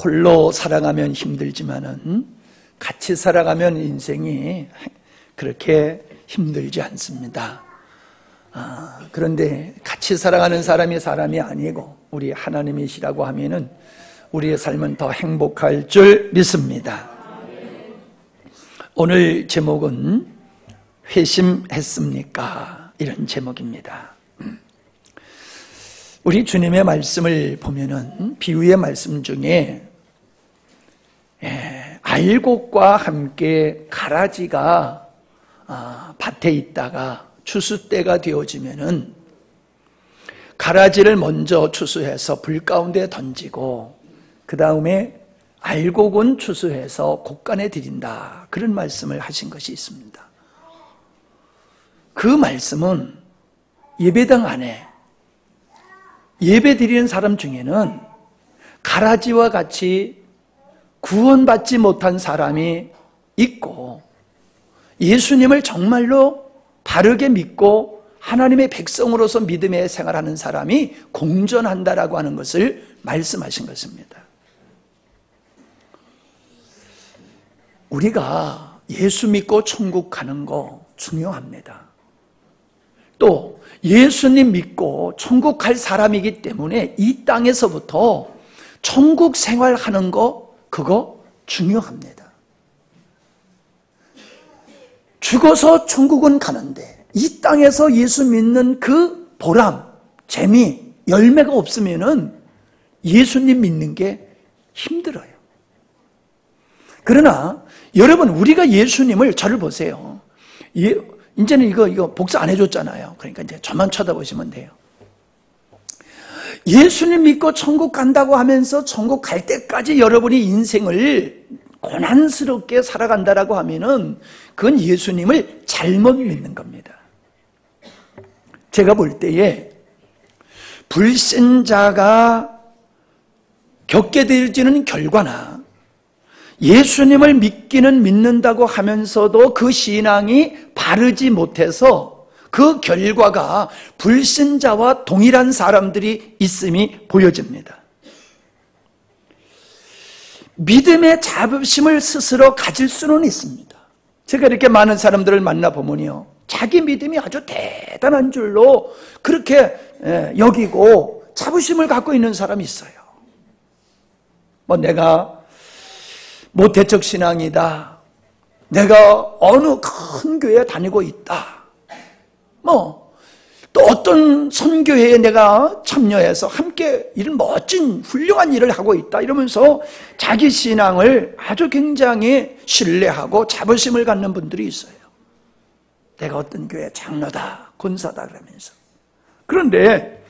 홀로 살아가면 힘들지만은 같이 살아가면 인생이 그렇게 힘들지 않습니다. 그런데 같이 살아가는 사람이 아니고 우리 하나님이시라고 하면은 우리의 삶은 더 행복할 줄 믿습니다. 오늘 제목은 회심했습니까? 이런 제목입니다. 우리 주님의 말씀을 보면은 비유의 말씀 중에 알곡과 함께 가라지가 밭에 있다가 추수 때가 되어지면은 가라지를 먼저 추수해서 불 가운데 던지고 그 다음에 알곡은 추수해서 곡간에 드린다, 그런 말씀을 하신 것이 있습니다. 그 말씀은 예배당 안에 예배 드리는 사람 중에는 가라지와 같이 구원받지 못한 사람이 있고 예수님을 정말로 바르게 믿고 하나님의 백성으로서 믿음의 생활하는 사람이 공존한다라고 하는 것을 말씀하신 것입니다. 우리가 예수 믿고 천국 가는 거 중요합니다. 또 예수님 믿고 천국 갈 사람이기 때문에 이 땅에서부터 천국 생활하는 거, 그거 중요합니다. 죽어서 천국은 가는데 이 땅에서 예수 믿는 그 보람, 재미, 열매가 없으면은 예수님 믿는 게 힘들어요. 그러나 여러분, 우리가 예수님을, 저를 보세요. 이제는 이거 복사 안 해줬잖아요. 그러니까 이제 저만 쳐다보시면 돼요. 예수님 믿고 천국 간다고 하면서 천국 갈 때까지 여러분이 인생을 고난스럽게 살아간다라고 하면은 그건 예수님을 잘못 믿는 겁니다. 제가 볼 때에 불신자가 겪게 되어지는 결과나 예수님을 믿기는 믿는다고 하면서도 그 신앙이 바르지 못해서 그 결과가 불신자와 동일한 사람들이 있음이 보여집니다. 믿음의 자부심을 스스로 가질 수는 있습니다. 제가 이렇게 많은 사람들을 만나보면요, 자기 믿음이 아주 대단한 줄로 그렇게 여기고 자부심을 갖고 있는 사람이 있어요. 내가 모태적 신앙이다, 내가 어느 큰 교회에 다니고 있다, 또 어떤 선교회에 내가 참여해서 함께 이런 멋진 훌륭한 일을 하고 있다, 이러면서 자기 신앙을 아주 굉장히 신뢰하고 자부심을 갖는 분들이 있어요. 내가 어떤 교회 장로다, 권사다 그러면서. 그런데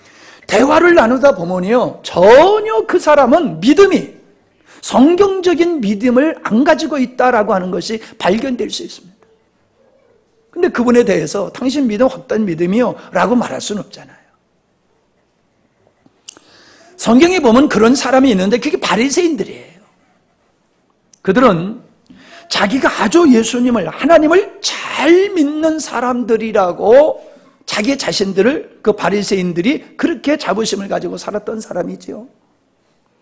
대화를 나누다 보면요, 전혀 그 사람은 믿음이, 성경적인 믿음을 안 가지고 있다라고 하는 것이 발견될 수 있습니다. 근데 그분에 대해서 당신 믿음 헛된 믿음이요 라고 말할 수는 없잖아요. 성경에 보면 그런 사람이 있는데 그게 바리새인들이에요. 그들은 자기가 아주 예수님을, 하나님을 잘 믿는 사람들이라고 자기 자신들을, 그 바리새인들이 그렇게 자부심을 가지고 살았던 사람이지요.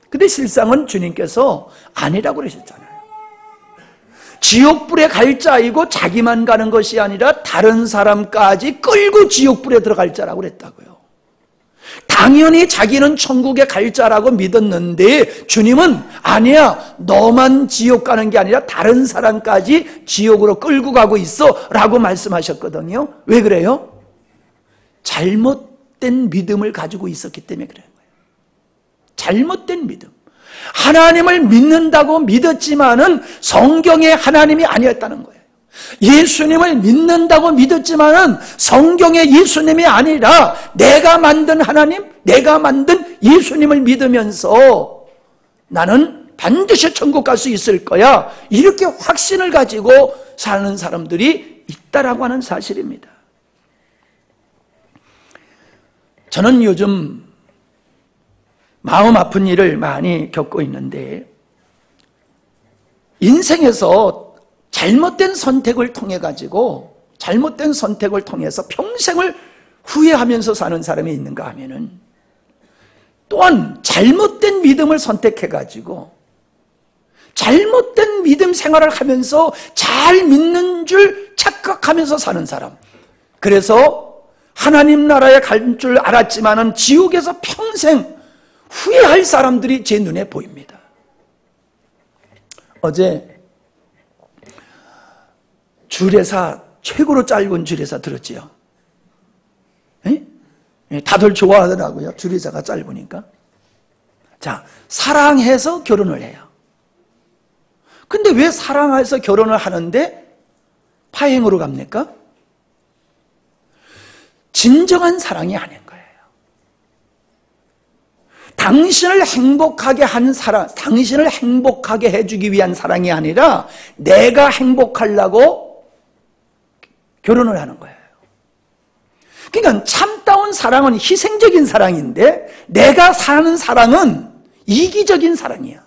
근데 실상은 주님께서 아니라고 그러셨잖아요. 지옥불에 갈 자이고 자기만 가는 것이 아니라 다른 사람까지 끌고 지옥불에 들어갈 자라고 그랬다고요. 당연히 자기는 천국에 갈 자라고 믿었는데 주님은 아니야, 너만 지옥 가는 게 아니라 다른 사람까지 지옥으로 끌고 가고 있어 라고 말씀하셨거든요. 왜 그래요? 잘못된 믿음을 가지고 있었기 때문에 그래요. 잘못된 믿음. 하나님을 믿는다고 믿었지만은 성경의 하나님이 아니었다는 거예요. 예수님을 믿는다고 믿었지만은 성경의 예수님이 아니라 내가 만든 하나님, 내가 만든 예수님을 믿으면서 나는 반드시 천국 갈 수 있을 거야, 이렇게 확신을 가지고 사는 사람들이 있다라고 하는 사실입니다. 저는 요즘 마음 아픈 일을 많이 겪고 있는데, 인생에서 잘못된 선택을 통해 가지고, 잘못된 선택을 통해서 평생을 후회하면서 사는 사람이 있는가 하면은, 또한 잘못된 믿음을 선택해 가지고 잘못된 믿음 생활을 하면서 잘 믿는 줄 착각하면서 사는 사람, 그래서 하나님 나라에 갈 줄 알았지만은 지옥에서 평생 후회할 사람들이 제 눈에 보입니다. 어제 주례사, 최고로 짧은 주례사 들었지요? 다들 좋아하더라고요. 주례사가 짧으니까. 자, 사랑해서 결혼을 해요. 근데 왜 사랑해서 결혼을 하는데 파행으로 갑니까? 진정한 사랑이 아닌 거예요. 당신을 행복하게 한 사랑, 당신을 행복하게 해주기 위한 사랑이 아니라 내가 행복하려고 결혼을 하는 거예요. 그러니까 참다운 사랑은 희생적인 사랑인데 내가 사는 사랑은 이기적인 사랑이야.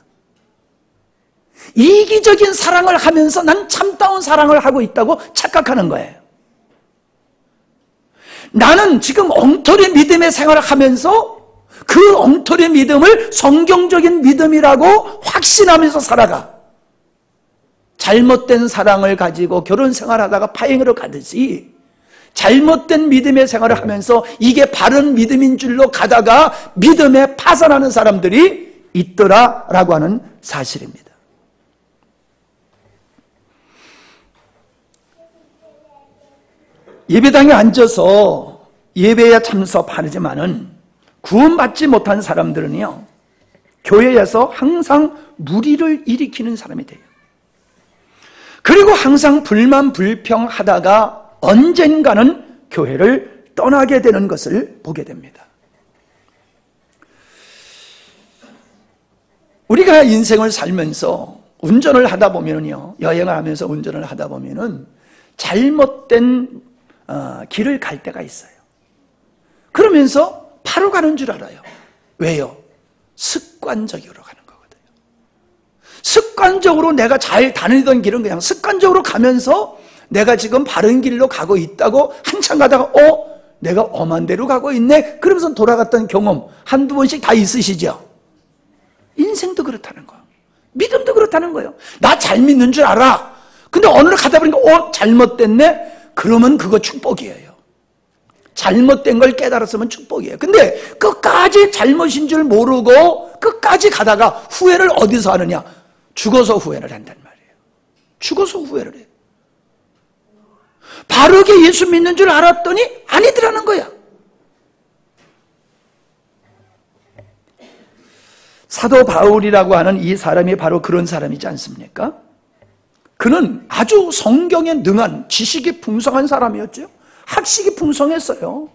이기적인 사랑을 하면서 난 참다운 사랑을 하고 있다고 착각하는 거예요. 나는 지금 엉터리 믿음의 생활을 하면서 그 엉터리 믿음을 성경적인 믿음이라고 확신하면서 살아가. 잘못된 사랑을 가지고 결혼 생활하다가 파행으로 가듯이 잘못된 믿음의 생활을 하면서 이게 바른 믿음인 줄로 가다가 믿음에 파산하는 사람들이 있더라라고 하는 사실입니다. 예배당에 앉아서 예배에 참석하지만은 구원받지 못한 사람들은요, 교회에서 항상 무리를 일으키는 사람이 돼요. 그리고 항상 불만 불평하다가 언젠가는 교회를 떠나게 되는 것을 보게 됩니다. 우리가 인생을 살면서 운전을 하다 보면요, 여행을 하면서 운전을 하다 보면은 잘못된 길을 갈 때가 있어요. 그러면서 바로 가는 줄 알아요. 왜요? 습관적으로 가는 거거든요. 습관적으로 내가 잘 다니던 길은 그냥 습관적으로 가면서 내가 지금 바른 길로 가고 있다고 한참 가다가 내가 엄한 데로 가고 있네, 그러면서 돌아갔던 경험 한두 번씩 다 있으시죠? 인생도 그렇다는 거예요. 믿음도 그렇다는 거예요. 나 잘 믿는 줄 알아. 근데 어느 날 가다 보니까 잘못됐네? 그러면 그거 축복이에요. 잘못된 걸 깨달았으면 축복이에요. 근데 끝까지 잘못인 줄 모르고 끝까지 가다가 후회를 어디서 하느냐? 죽어서 후회를 한단 말이에요. 죽어서 후회를 해요. 바르게 예수 믿는 줄 알았더니 아니더라는 거야. 사도 바울이라고 하는 이 사람이 바로 그런 사람이지 않습니까? 그는 아주 성경에 능한, 지식이 풍성한 사람이었죠. 학식이 풍성했어요.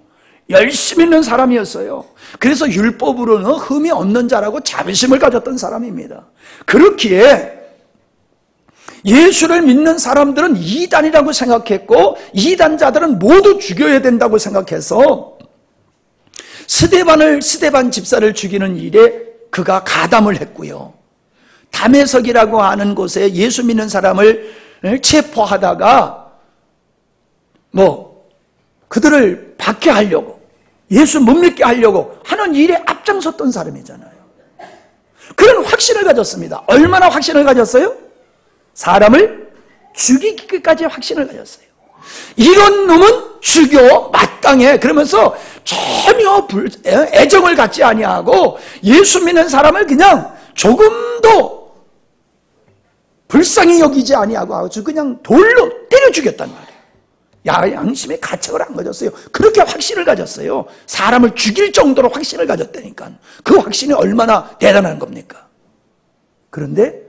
열심히 있는 사람이었어요. 그래서 율법으로는 흠이 없는 자라고 자부심을 가졌던 사람입니다. 그렇기에 예수를 믿는 사람들은 이단이라고 생각했고 이단자들은 모두 죽여야 된다고 생각해서 스데반 집사를 죽이는 일에 그가 가담을 했고요. 다메섹이라고 하는 곳에 예수 믿는 사람을 체포하다가 그들을 박해하려고, 예수 못 믿게 하려고 하는 일에 앞장섰던 사람이잖아요. 그런 확신을 가졌습니다. 얼마나 확신을 가졌어요? 사람을 죽이기까지 확신을 가졌어요. 이런 놈은 죽여 마땅해. 그러면서 전혀 애정을 갖지 아니하고 예수 믿는 사람을 그냥 조금도 불쌍히 여기지 아니하고 아주 그냥 돌로 때려 죽였단 말이에요. 양심에 가책을 안 가졌어요. 그렇게 확신을 가졌어요. 사람을 죽일 정도로 확신을 가졌다니까. 그 확신이 얼마나 대단한 겁니까? 그런데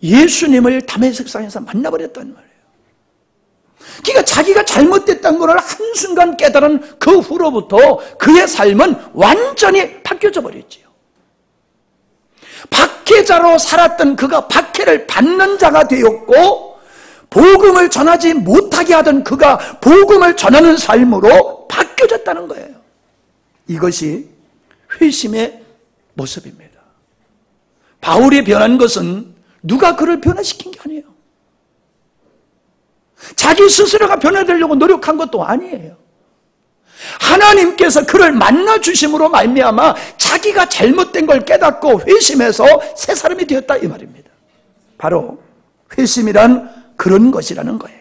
예수님을 다메섹산에서 만나버렸단 말이에요. 그러니까 자기가 잘못됐다는 것을 한순간 깨달은 그 후로부터 그의 삶은 완전히 바뀌어져 버렸지요. 박해자로 살았던 그가 박해를 받는 자가 되었고, 복음을 전하지 못하게 하던 그가 복음을 전하는 삶으로 바뀌어졌다는 거예요. 이것이 회심의 모습입니다. 바울이 변한 것은 누가 그를 변화시킨 게 아니에요. 자기 스스로가 변화되려고 노력한 것도 아니에요. 하나님께서 그를 만나주심으로 말미암아 자기가 잘못된 걸 깨닫고 회심해서 새 사람이 되었다 이 말입니다. 바로 회심이란 그런 것이라는 거예요.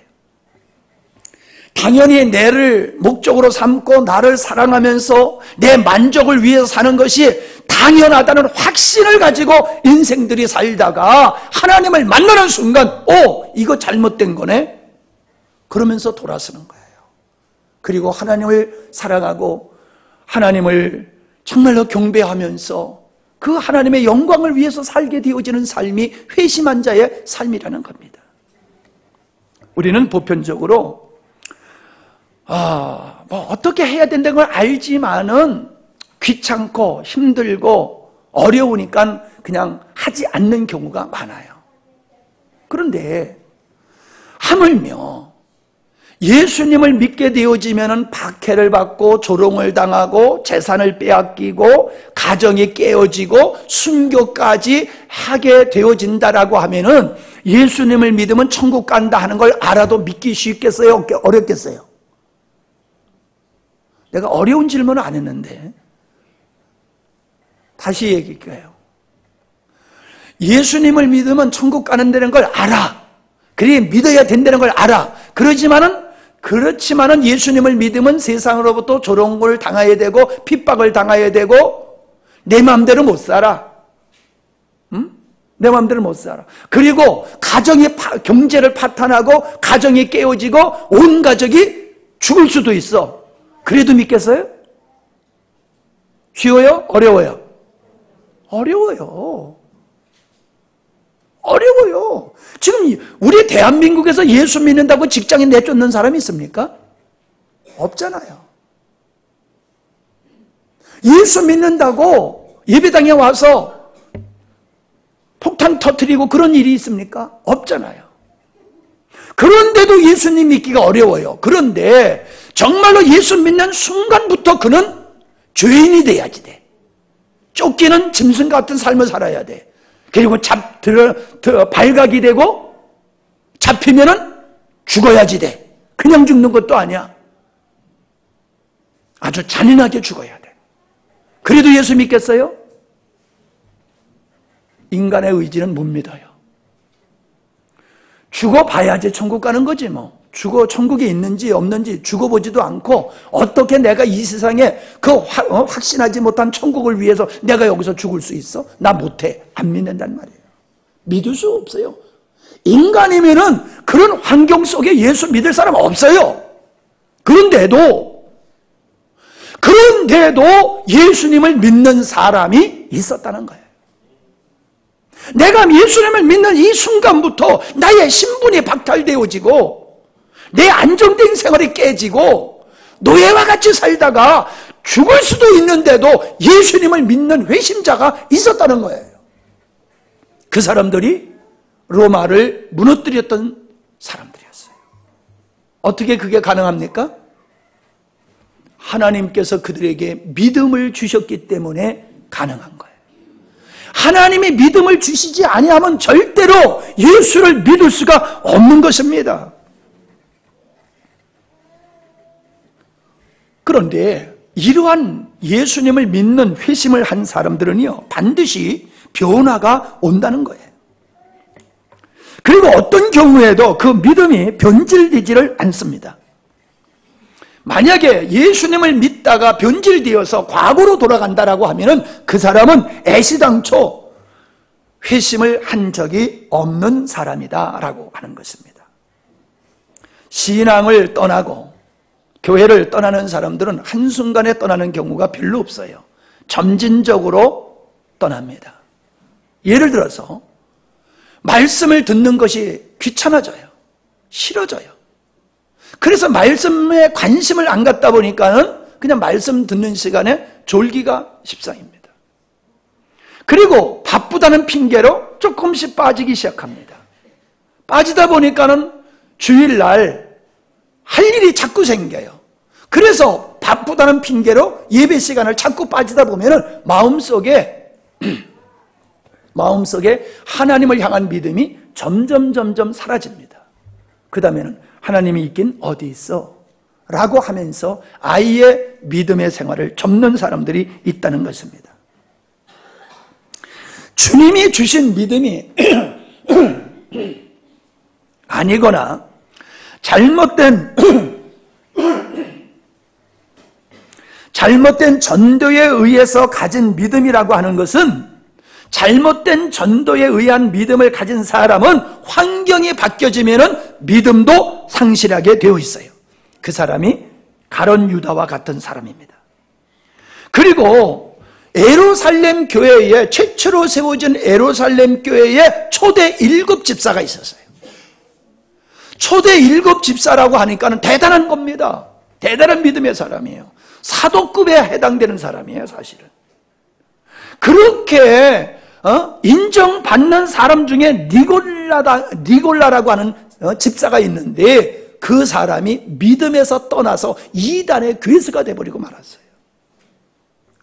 당연히 내를 목적으로 삼고 나를 사랑하면서 내 만족을 위해서 사는 것이 당연하다는 확신을 가지고 인생들이 살다가 하나님을 만나는 순간 이거 잘못된 거네? 그러면서 돌아서는 거예요. 그리고 하나님을 사랑하고 하나님을 정말로 경배하면서 그 하나님의 영광을 위해서 살게 되어지는 삶이 회심한 자의 삶이라는 겁니다. 우리는 보편적으로 어떻게 해야 된다는 걸 알지만은 귀찮고 힘들고 어려우니까 그냥 하지 않는 경우가 많아요. 그런데 하물며 예수님을 믿게 되어지면은 박해를 받고 조롱을 당하고 재산을 빼앗기고 가정이 깨어지고 순교까지 하게 되어진다라고 하면은 예수님을 믿으면 천국 간다 하는 걸 알아도 믿기 쉽겠어요? 어렵겠어요? 내가 어려운 질문을 안 했는데 다시 얘기할게요. 예수님을 믿으면 천국 가는 데는 걸 알아. 그래 믿어야 된다는 걸 알아. 그렇지만은 예수님을 믿으면 세상으로부터 조롱을 당해야 되고 핍박을 당해야 되고 내 마음대로 못 살아. 내 마음대로 못 살아. 그리고 경제를 파탄하고 가정이 깨어지고 온 가족이 죽을 수도 있어. 그래도 믿겠어요? 쉬워요? 어려워요? 어려워요. 지금 우리 대한민국에서 예수 믿는다고 직장인 내쫓는 사람이 있습니까? 없잖아요. 예수 믿는다고 예배당에 와서 폭탄 터뜨리고 그런 일이 있습니까? 없잖아요. 그런데도 예수님 믿기가 어려워요. 그런데 정말로 예수 믿는 순간부터 그는 죄인이 돼야지 돼. 쫓기는 짐승 같은 삶을 살아야 돼. 그리고 발각이 되고 잡히면은 죽어야지 돼. 그냥 죽는 것도 아니야. 아주 잔인하게 죽어야 돼. 그래도 예수 믿겠어요? 인간의 의지는 못 믿어요. 죽어봐야지 천국 가는 거지 뭐. 천국이 있는지 없는지 죽어보지도 않고 어떻게 내가 이 세상에 확신하지 못한 천국을 위해서 내가 여기서 죽을 수 있어? 나 못해. 안 믿는단 말이에요. 믿을 수 없어요. 인간이면은 그런 환경 속에 예수 믿을 사람 없어요. 그런데도 예수님을 믿는 사람이 있었다는 거예요. 내가 예수님을 믿는 이 순간부터 나의 신분이 박탈되어지고 내 안정된 생활이 깨지고 노예와 같이 살다가 죽을 수도 있는데도 예수님을 믿는 회심자가 있었다는 거예요. 그 사람들이 로마를 무너뜨렸던 사람들이었어요. 어떻게 그게 가능합니까? 하나님께서 그들에게 믿음을 주셨기 때문에 가능한 거예요. 하나님이 믿음을 주시지 아니하면 절대로 예수를 믿을 수가 없는 것입니다. 그런데 이러한 예수님을 믿는 회심을 한 사람들은요, 반드시 변화가 온다는 거예요. 그리고 어떤 경우에도 그 믿음이 변질되지를 않습니다. 만약에 예수님을 믿다가 변질되어서 과거로 돌아간다라고 하면은 그 사람은 애시당초 회심을 한 적이 없는 사람이다라고 하는 것입니다. 신앙을 떠나고 교회를 떠나는 사람들은 한순간에 떠나는 경우가 별로 없어요. 점진적으로 떠납니다. 예를 들어서 말씀을 듣는 것이 귀찮아져요. 싫어져요. 그래서 말씀에 관심을 안 갖다 보니까는 그냥 말씀 듣는 시간에 졸기가 십상입니다. 그리고 바쁘다는 핑계로 조금씩 빠지기 시작합니다. 빠지다 보니까는 주일날 할 일이 자꾸 생겨요. 그래서 바쁘다는 핑계로 예배 시간을 자꾸 빠지다 보면은 마음속에 하나님을 향한 믿음이 점점 사라집니다. 그 다음에는 하나님이 있긴 어디 있어? 라고 하면서 아예 믿음의 생활을 접는 사람들이 있다는 것입니다. 주님이 주신 믿음이 아니거나 잘못된 전도에 의해서 가진 믿음이라고 하는 것은, 잘못된 전도에 의한 믿음을 가진 사람은 환경이 바뀌어지면 믿음도 상실하게 되어 있어요. 그 사람이 가룟 유다와 같은 사람입니다. 그리고 예루살렘 교회에, 최초로 세워진 예루살렘 교회에 초대 7 집사가 있었어요. 초대 7 집사라고 하니까는 대단한 겁니다. 대단한 믿음의 사람이에요. 사도급에 해당되는 사람이에요, 사실은. 그렇게 인정받는 사람 중에 니골라라고 하는 집사가 있는데, 그 사람이 믿음에서 떠나서 이단의 괴수가 되어버리고 말았어요.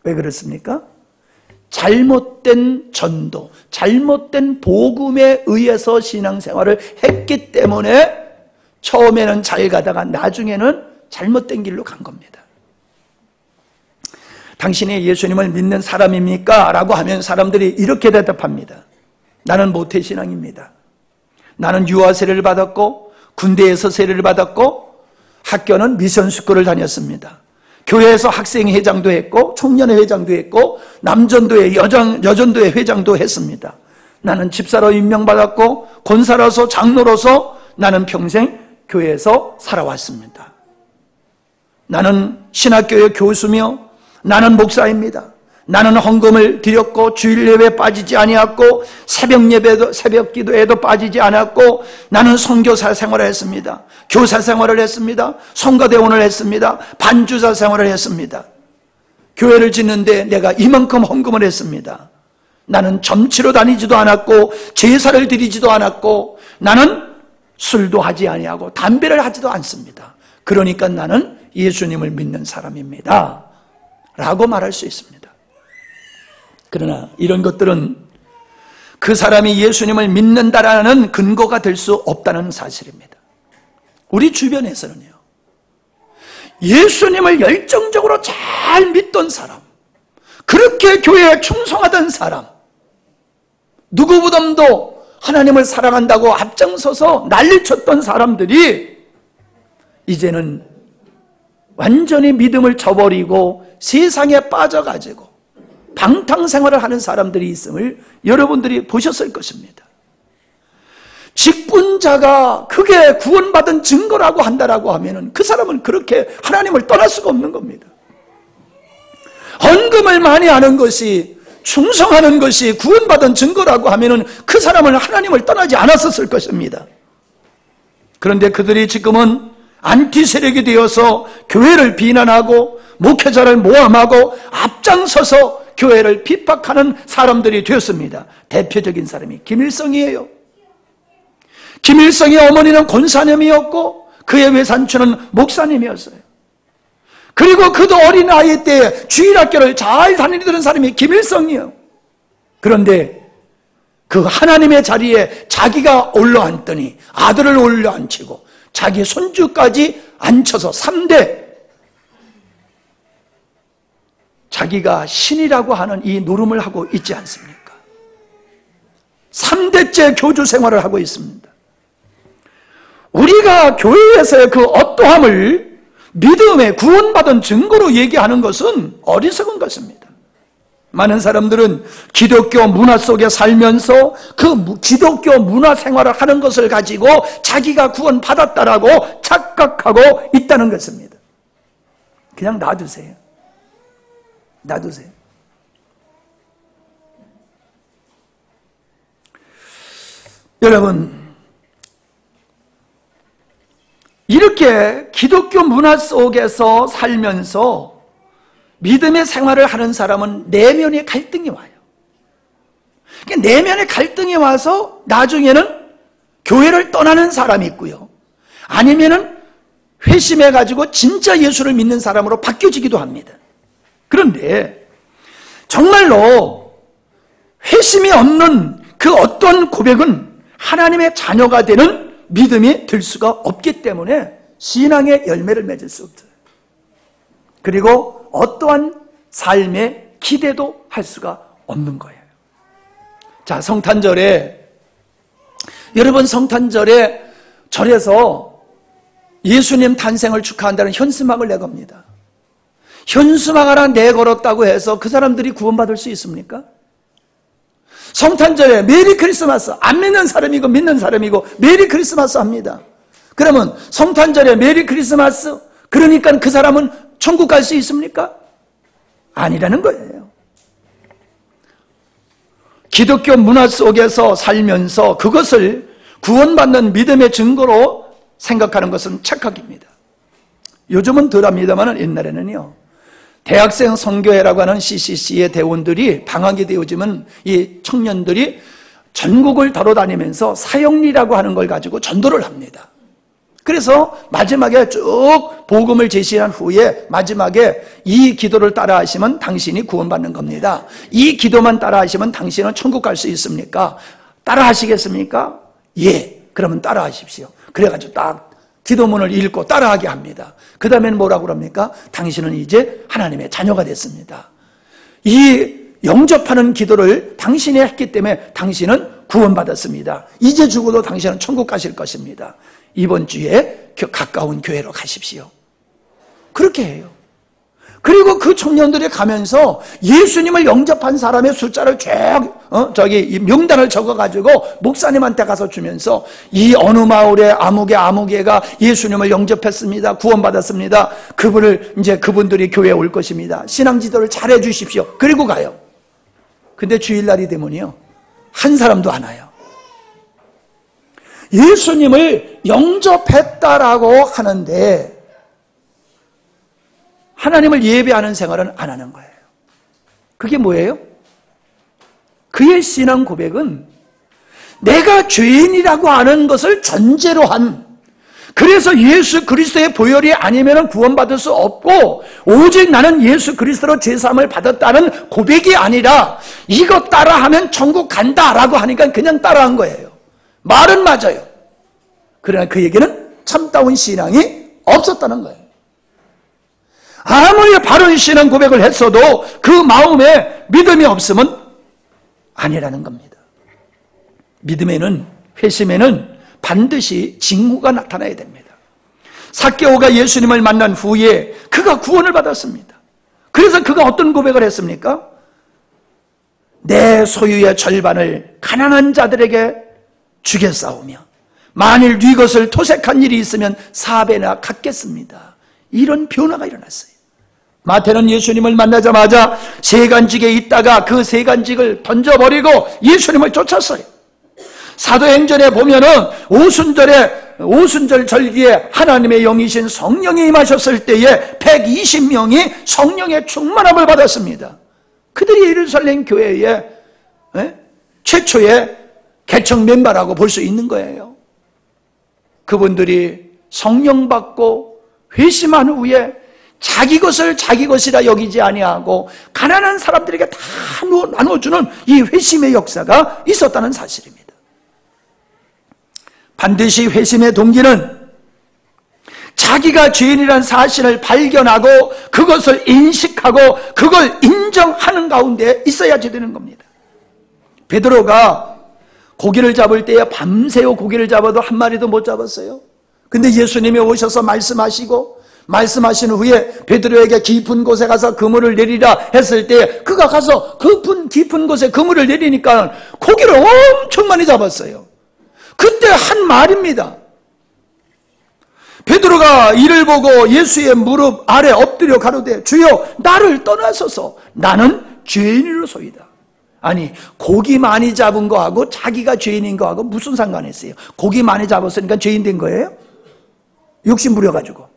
왜 그렇습니까? 잘못된 전도, 잘못된 복음에 의해서 신앙생활을 했기 때문에 처음에는 잘 가다가 나중에는 잘못된 길로 간 겁니다. 당신이 예수님을 믿는 사람입니까? 라고 하면 사람들이 이렇게 대답합니다. 나는 모태신앙입니다. 나는 유아 세례를 받았고 군대에서 세례를 받았고 학교는 미션스쿨을 다녔습니다. 교회에서 학생회장도 했고 청년회장도 했고 남전도회, 여전도회 회장도 했습니다. 나는 집사로 임명받았고 권사로서 장로로서 나는 평생 교회에서 살아왔습니다. 나는 신학교의 교수며 나는 목사입니다. 나는 헌금을 드렸고 주일 예배에 빠지지 아니었고 새벽 기도에도 빠지지 않았고 나는 선교사 생활을 했습니다. 교사 생활을 했습니다. 성가대원을 했습니다. 반주사 생활을 했습니다. 교회를 짓는데 내가 이만큼 헌금을 했습니다. 나는 점치러 다니지도 않았고 제사를 드리지도 않았고 나는 술도 하지 아니하고 담배를 하지도 않습니다. 그러니까 나는 예수님을 믿는 사람입니다 라고 말할 수 있습니다. 그러나 이런 것들은 그 사람이 예수님을 믿는다라는 근거가 될 수 없다는 사실입니다. 우리 주변에서는요, 예수님을 열정적으로 잘 믿던 사람, 그렇게 교회에 충성하던 사람, 누구보다도 하나님을 사랑한다고 앞장서서 난리쳤던 사람들이 이제는 완전히 믿음을 저버리고 세상에 빠져가지고 방탕생활을 하는 사람들이 있음을 여러분들이 보셨을 것입니다. 직분자가 그게 구원받은 증거라고 한다라고 하면은 그 사람은 그렇게 하나님을 떠날 수가 없는 겁니다. 헌금을 많이 하는 것이, 충성하는 것이 구원받은 증거라고 하면은 그 사람은 하나님을 떠나지 않았었을 것입니다. 그런데 그들이 지금은 안티 세력이 되어서 교회를 비난하고 목회자를 모함하고 앞장서서 교회를 핍박하는 사람들이 되었습니다. 대표적인 사람이 김일성이에요. 김일성의 어머니는 권사님이었고 그의 외삼촌은 목사님이었어요. 그리고 그도 어린 아이 때 주일학교를 잘 다니던 사람이 김일성이에요. 그런데 그 하나님의 자리에 자기가 올라앉더니 아들을 올라앉히고 자기 손주까지 앉혀서 3대, 자기가 신이라고 하는 이 노름을 하고 있지 않습니까? 3대째 교주 생활을 하고 있습니다. 우리가 교회에서의 그 어떠함을 믿음의 구원받은 증거로 얘기하는 것은 어리석은 것입니다. 많은 사람들은 기독교 문화 속에 살면서 그 기독교 문화 생활을 하는 것을 가지고 자기가 구원받았다라고 착각하고 있다는 것입니다. 그냥 놔두세요. 놔두세요. 여러분, 이렇게 기독교 문화 속에서 살면서 믿음의 생활을 하는 사람은 내면의 갈등이 와요. 내면의 갈등이 와서 나중에는 교회를 떠나는 사람이 있고요, 아니면은 회심해가지고 진짜 예수를 믿는 사람으로 바뀌어지기도 합니다. 그런데 정말로 회심이 없는 그 어떤 고백은 하나님의 자녀가 되는 믿음이 될 수가 없기 때문에 신앙의 열매를 맺을 수 없어요. 그리고 어떠한 삶의 기대도 할 수가 없는 거예요. 자, 성탄절에, 여러분 성탄절에 절에서 예수님 탄생을 축하한다는 현수막을 내겁니다. 현수막 하나 내걸었다고 해서 그 사람들이 구원받을 수 있습니까? 성탄절에 메리 크리스마스, 안 믿는 사람이고 믿는 사람이고 메리 크리스마스 합니다. 그러면 성탄절에 메리 크리스마스, 그러니까 그 사람은 천국 갈 수 있습니까? 아니라는 거예요. 기독교 문화 속에서 살면서 그것을 구원받는 믿음의 증거로 생각하는 것은 착각입니다. 요즘은 덜합니다만 옛날에는요, 대학생 선교회라고 하는 CCC의 대원들이 방학이 되어지면 이 청년들이 전국을 돌아다니면서 사형리라고 하는 걸 가지고 전도를 합니다. 그래서 마지막에 쭉 복음을 제시한 후에 마지막에 이 기도를 따라 하시면 당신이 구원받는 겁니다. 이 기도만 따라 하시면 당신은 천국 갈 수 있습니까? 따라 하시겠습니까? 예, 그러면 따라 하십시오. 그래가지고 딱 기도문을 읽고 따라하게 합니다. 그 다음에는 뭐라고 그럽니까? 당신은 이제 하나님의 자녀가 됐습니다. 이 영접하는 기도를 당신이 했기 때문에 당신은 구원받았습니다. 이제 죽어도 당신은 천국 가실 것입니다. 이번 주에 가까운 교회로 가십시오. 그렇게 해요. 그리고 그 청년들이 가면서 예수님을 영접한 사람의 숫자를 명단을 적어가지고 목사님한테 가서 주면서 이 어느 마을에 아무개가 예수님을 영접했습니다. 구원받았습니다. 그분들이 교회에 올 것입니다. 신앙지도를 잘해 주십시오. 그리고 가요. 근데 주일날이 되면요, 한 사람도 안 와요. 예수님을 영접했다라고 하는데 하나님을 예배하는 생활은 안 하는 거예요. 그게 뭐예요? 그의 신앙 고백은 내가 죄인이라고 하는 것을 전제로 한, 그래서 예수 그리스도의 보혈이 아니면 구원받을 수 없고 오직 나는 예수 그리스도로 죄사함을 받았다는 고백이 아니라 이거 따라하면 천국 간다라고 하니까 그냥 따라한 거예요. 말은 맞아요. 그러나 그에게는 참다운 신앙이 없었다는 거예요. 아무리 바른 신앙 고백을 했어도 그 마음에 믿음이 없으면 아니라는 겁니다. 믿음에는, 회심에는 반드시 징후가 나타나야 됩니다. 삭개오가 예수님을 만난 후에 그가 구원을 받았습니다. 그래서 그가 어떤 고백을 했습니까? 내 소유의 절반을 가난한 자들에게 주겠사오며 만일 네 것을 토색한 일이 있으면 4배나 갚겠습니다. 이런 변화가 일어났어요. 마태는 예수님을 만나자마자 세간직에 있다가 그 세간직을 던져버리고 예수님을 쫓았어요. 사도행전에 보면은 오순절 절기에 하나님의 영이신 성령이 임하셨을 때에 120명이 성령의 충만함을 받았습니다. 그들이 예루살렘 교회의 최초의 개척 멤버라고 볼 수 있는 거예요. 그분들이 성령 받고 회심한 후에 자기 것을 자기 것이라 여기지 아니하고 가난한 사람들에게 다 나눠주는 이 회심의 역사가 있었다는 사실입니다. 반드시 회심의 동기는 자기가 죄인이라는 사실을 발견하고 그것을 인식하고 그걸 인정하는 가운데 있어야지 되는 겁니다. 베드로가 고기를 잡을 때에 밤새워 고기를 잡아도 한 마리도 못 잡았어요. 근데 예수님이 오셔서 말씀하신 후에 베드로에게 깊은 곳에 가서 그물을 내리라 했을 때 그가 가서 깊은 곳에 그물을 내리니까 고기를 엄청 많이 잡았어요. 그때 한 말입니다. 베드로가 이를 보고 예수의 무릎 아래 엎드려 가로되 주여 나를 떠나소서 나는 죄인으로소이다. 아니 고기 많이 잡은 거하고 자기가 죄인인 거하고 무슨 상관이 있어요? 고기 많이 잡았으니까 죄인 된 거예요? 욕심 부려가지고.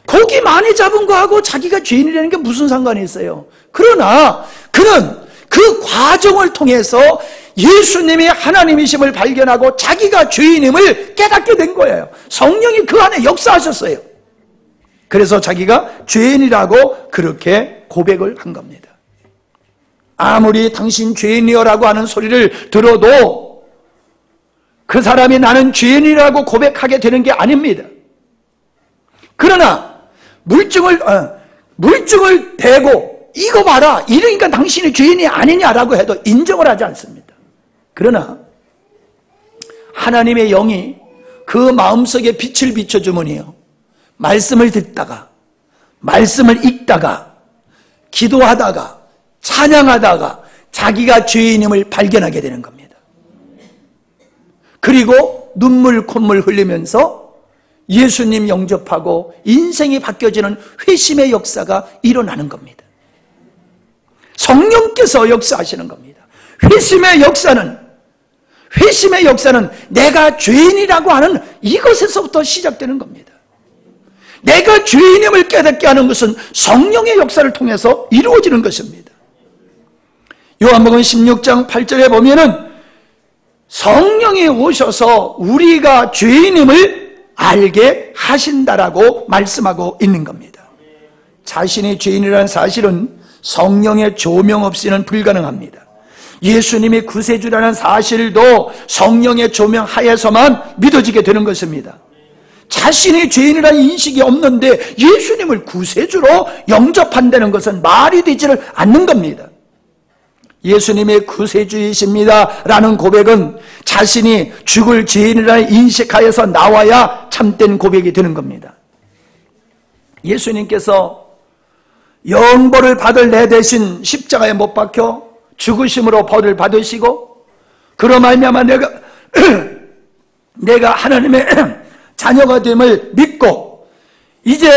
고기 많이 잡은 거하고 자기가 죄인이라는 게 무슨 상관이 있어요? 그러나 그는 그 과정을 통해서 예수님이 하나님이심을 발견하고 자기가 죄인임을 깨닫게 된 거예요. 성령이 그 안에 역사하셨어요. 그래서 자기가 죄인이라고 그렇게 고백을 한 겁니다. 아무리 당신 죄인이여라고 하는 소리를 들어도 그 사람이 나는 죄인이라고 고백하게 되는 게 아닙니다. 그러나 물증을 대고 이거 봐라 이러니까 당신이 죄인이 아니냐라고 해도 인정을 하지 않습니다. 그러나 하나님의 영이 그 마음속에 빛을 비춰주머니요, 말씀을 듣다가, 말씀을 읽다가, 기도하다가, 찬양하다가 자기가 죄인임을 발견하게 되는 겁니다. 그리고 눈물 콧물 흘리면서 예수님 영접하고 인생이 바뀌어지는 회심의 역사가 일어나는 겁니다. 성령께서 역사하시는 겁니다. 회심의 역사는 내가 죄인이라고 하는 이것에서부터 시작되는 겁니다. 내가 죄인임을 깨닫게 하는 것은 성령의 역사를 통해서 이루어지는 것입니다. 요한복음 16장 8절에 보면은 성령이 오셔서 우리가 죄인임을 알게 하신다라고 말씀하고 있는 겁니다. 자신이 죄인이라는 사실은 성령의 조명 없이는 불가능합니다. 예수님이 구세주라는 사실도 성령의 조명 하에서만 믿어지게 되는 것입니다. 자신이 죄인이라는 인식이 없는데 예수님을 구세주로 영접한다는 것은 말이 되지를 않는 겁니다. 예수님의 구세주이십니다 라는 고백은 자신이 죽을 죄인이라는 인식하에서 나와야 참된 고백이 되는 겁니다. 예수님께서 영벌을 받을 내 대신 십자가에 못 박혀 죽으심으로 벌을 받으시고, 그로 말미암아 내가 하나님의 자녀가 됨을 믿고 이제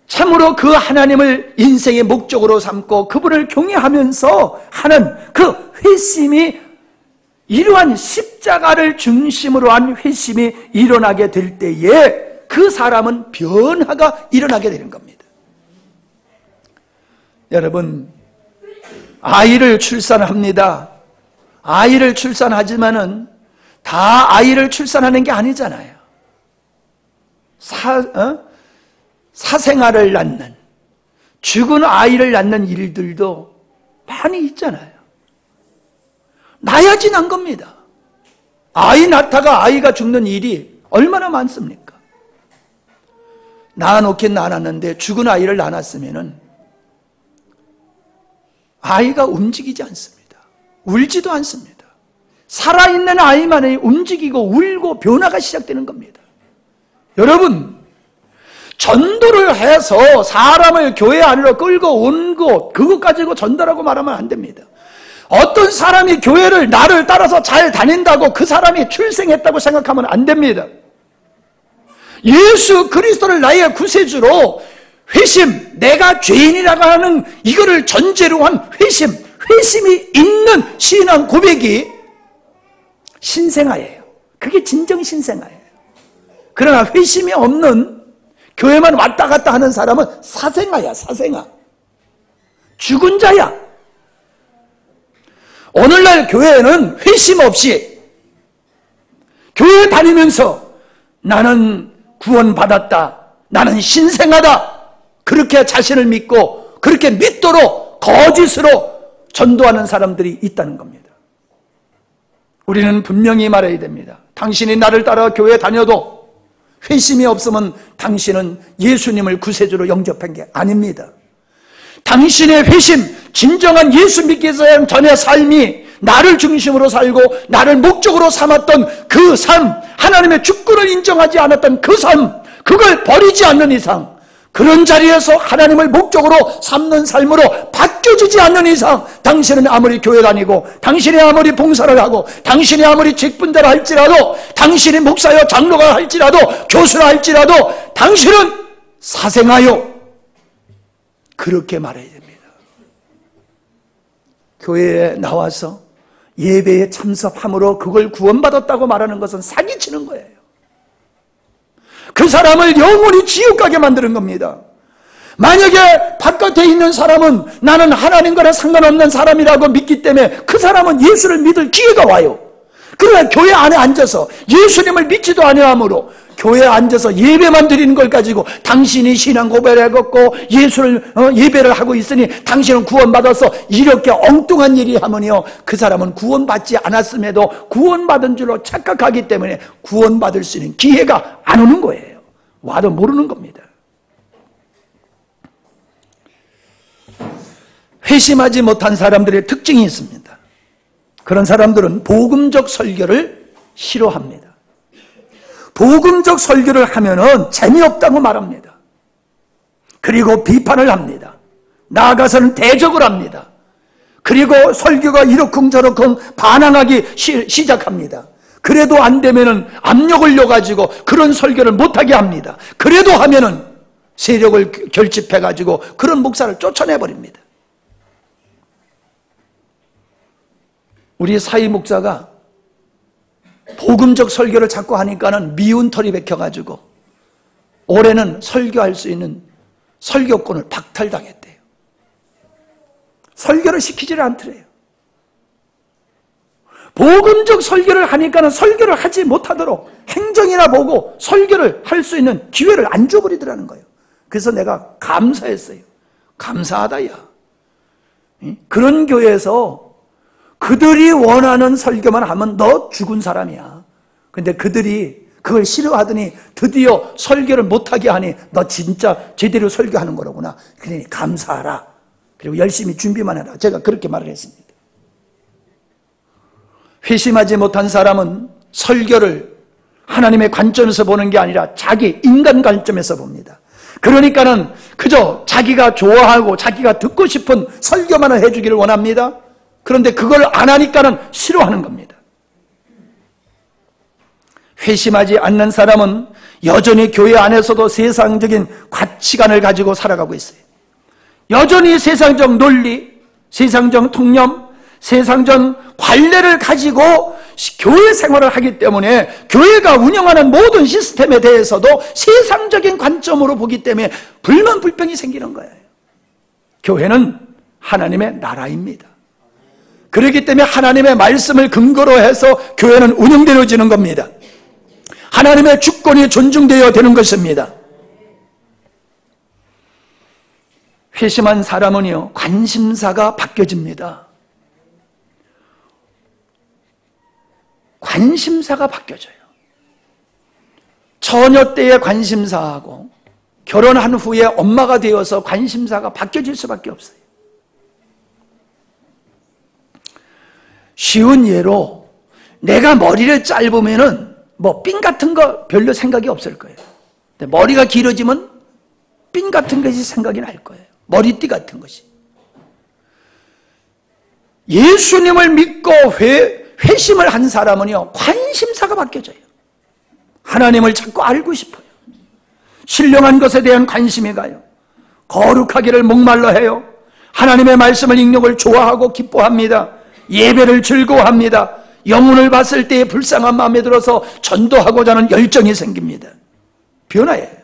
참으로 그 하나님을 인생의 목적으로 삼고 그분을 경외하면서 하는 그 회심이, 이러한 십자가를 중심으로 한 회심이 일어나게 될 때에 그 사람은 변화가 일어나게 되는 겁니다. 여러분, 아이를 출산합니다. 아이를 출산하지만은 다 아이를 출산하는 게 아니잖아요. 사생아를 낳는, 죽은 아이를 낳는 일들도 많이 있잖아요. 낳아야지 난 겁니다. 아이 낳다가 아이가 죽는 일이 얼마나 많습니까? 낳아놓긴 낳았는데 죽은 아이를 낳았으면은 아이가 움직이지 않습니다. 울지도 않습니다. 살아있는 아이만이 움직이고 울고 변화가 시작되는 겁니다. 여러분, 전도를 해서 사람을 교회 안으로 끌고 온 것, 그것 가지고 전도라고 말하면 안 됩니다. 어떤 사람이 교회를 나를 따라서 잘 다닌다고 그 사람이 출생했다고 생각하면 안 됩니다. 예수 그리스도를 나의 구세주로 회심, 내가 죄인이라고 하는 이거를 전제로 한 회심이 있는 신앙 고백이 신생아예요. 그게 진정 신생아예요. 그러나 회심이 없는, 교회만 왔다 갔다 하는 사람은 사생아야, 사생아. 죽은 자야. 오늘날 교회는 회심 없이 교회 다니면서 나는 구원받았다, 나는 신생아다, 그렇게 자신을 믿고 그렇게 믿도록 거짓으로 전도하는 사람들이 있다는 겁니다. 우리는 분명히 말해야 됩니다. 당신이 나를 따라 교회 다녀도 회심이 없으면 당신은 예수님을 구세주로 영접한 게 아닙니다. 당신의 회심, 진정한 예수 믿기 전의 삶이 나를 중심으로 살고 나를 목적으로 삼았던 그 삶, 하나님의 주권을 인정하지 않았던 그 삶, 그걸 버리지 않는 이상, 그런 자리에서 하나님을 목적으로 삼는 삶으로 바뀌어지지 않는 이상, 당신은 아무리 교회 다니고 당신이 아무리 봉사를 하고 당신이 아무리 직분자라 할지라도, 당신이 목사여 장로가 할지라도 교수라 할지라도 당신은 사생아요. 그렇게 말해야 됩니다. 교회에 나와서 예배에 참석함으로 그걸 구원받았다고 말하는 것은 사기치는 거예요. 그 사람을 영원히 지옥 가게 만드는 겁니다. 만약에 바깥에 있는 사람은 나는 하나님과는 상관없는 사람이라고 믿기 때문에 그 사람은 예수를 믿을 기회가 와요. 그러나 교회 안에 앉아서 예수님을 믿지도 아니하므로 교회에 앉아서 예배만 드리는 걸 가지고 당신이 신앙 고백을 해갖고 예배를 하고 있으니 당신은 구원받아서 이렇게 엉뚱한 일이 하면요, 그 사람은 구원받지 않았음에도 구원받은 줄로 착각하기 때문에 구원받을 수 있는 기회가 안 오는 거예요. 와도 모르는 겁니다. 회심하지 못한 사람들의 특징이 있습니다. 그런 사람들은 복음적 설교를 싫어합니다. 복음적 설교를 하면은 재미없다고 말합니다. 그리고 비판을 합니다. 나아가서는 대적을 합니다. 그리고 설교가 이러쿵저러쿵 반항하기 시작합니다. 그래도 안 되면은 압력을 넣어가지고 그런 설교를 못하게 합니다. 그래도 하면은 세력을 결집해가지고 그런 목사를 쫓아내버립니다. 우리 사이 목사가 복음적 설교를 자꾸 하니까는 미운 털이 박혀가지고 올해는 설교할 수 있는 설교권을 박탈당했대요. 설교를 시키지를 않더래요. 복음적 설교를 하니까는 설교를 하지 못하도록 행정이나 보고 설교를 할 수 있는 기회를 안 줘버리더라는 거예요. 그래서 내가 감사했어요. 감사하다 야. 그런 교회에서 그들이 원하는 설교만 하면 너 죽은 사람이야. 근데 그들이 그걸 싫어하더니 드디어 설교를 못하게 하니 너 진짜 제대로 설교하는 거로구나. 그러니 감사하라. 그리고 열심히 준비만 해라. 제가 그렇게 말을 했습니다. 회심하지 못한 사람은 설교를 하나님의 관점에서 보는 게 아니라 자기 인간 관점에서 봅니다. 그러니까는 그저 자기가 좋아하고 자기가 듣고 싶은 설교만 해주기를 원합니다. 그런데 그걸 안 하니까는 싫어하는 겁니다. 회심하지 않는 사람은 여전히 교회 안에서도 세상적인 가치관을 가지고 살아가고 있어요. 여전히 세상적 논리, 세상적 통념, 세상적 관례를 가지고 교회 생활을 하기 때문에 교회가 운영하는 모든 시스템에 대해서도 세상적인 관점으로 보기 때문에 불만 불평이 생기는 거예요. 교회는 하나님의 나라입니다. 그렇기 때문에 하나님의 말씀을 근거로 해서 교회는 운영되어지는 겁니다. 하나님의 주권이 존중되어야 되는 것입니다. 회심한 사람은요, 관심사가 바뀌어집니다. 관심사가 바뀌어져요. 처녀 때의 관심사하고 결혼한 후에 엄마가 되어서 관심사가 바뀌어질 수밖에 없어요. 쉬운 예로 내가 머리를 짧으면은 뭐 핀 같은 거 별로 생각이 없을 거예요. 근데 머리가 길어지면 핀 같은 것이 생각이 날 거예요. 머리띠 같은 것이. 예수님을 믿고 회심을 한 사람은요, 관심사가 바뀌어져요. 하나님을 자꾸 알고 싶어요. 신령한 것에 대한 관심이 가요. 거룩하기를 목말라 해요. 하나님의 말씀을 읽는 걸 좋아하고 기뻐합니다. 예배를 즐거워합니다. 영혼을 봤을 때의 불쌍한 마음에 들어서 전도하고자 하는 열정이 생깁니다. 변화예요.